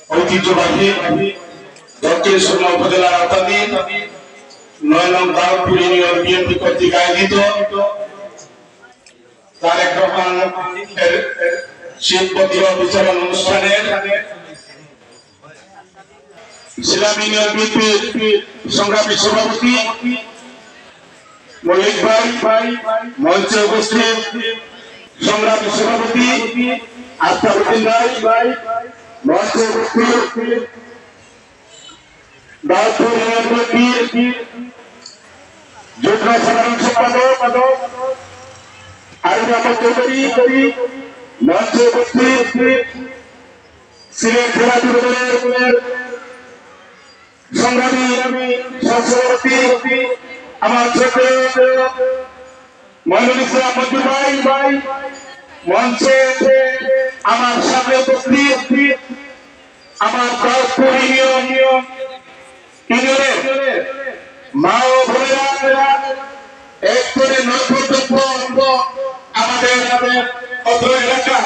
ঐতিহ্যবাহী দক্ষিণ সুরমা উপজেলার আওতাধীন ৯ নং দাউদপুর ইউনিয়ন বিএনপি কর্তৃক আয়োজিত তারেক রহমান এর শিবপত্র বিতরণ অনুষ্ঠানের সিলাম ইউনিয়ন বিএনপি সংগ্রামী সভাপতি মল্লিক ভাই মঞ্চে উপস্থিত সংগ্রামী সভাপতি আফতাবউদ্দিন ভাই মঞ্চে উপস্থিত দাউদপুর ইউনিয়ন বিএনপি যুগ্ম সাধারণ সম্পাদক আরিফ আহমদ চৌধুরী মঞ্চে উপস্থিত সিলেট জেলা যুবদলের সংগ্রামী সহসভাপতি আমার শ্রদ্ধেয় মইনুল ইসলাম মঞ্জু ভাই মঞ্চে আমার সামনে উপস্থিত আমার দাউদপুর ইউনিয়নের মা ও বোনেরা এক করে নৈকট্য আমাদের অত্র এলাকা